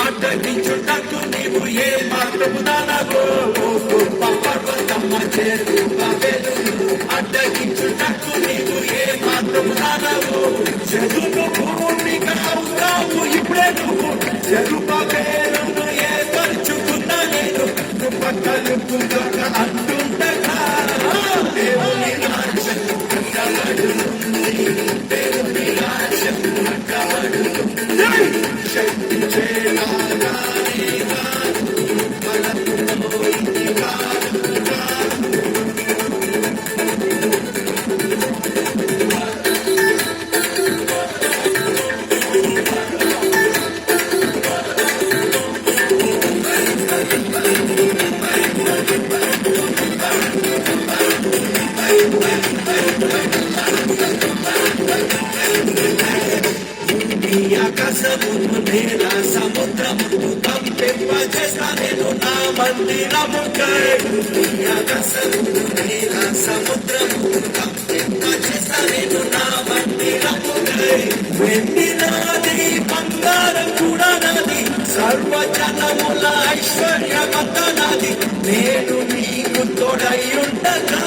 అడ్డగించుటకు నీవు ఏ మాత్రము దానవో పర్వతమ్మ చేరు అడ్డగించుటకు నీవు ఏ మాత్రము దానవో చెరును భూమిక అవుతావు ఇప్పుడే నువ్వు చెరుప పేరును ఏ పరుచుకున్నా నేను పక్కలు అంటుండగా దేవుని రాజ్యం కట్టబడుతుంది దేవుని రాజ్యం కట్టబడుతుంది శక్తి చేయాలని ఆకాశమును నేల సముద్రమును కంపింపజేస్తా నేను నా మందిరముకై ఆకాశమును నేల సముద్రమును కంపింపజేస్తా నేను నా మందిరముకై వెండి నాది బంగారం కూడా నాది సర్వజనముల ఐశ్వర్యమంతా నాది నేను నీకు తోడై ఉండగా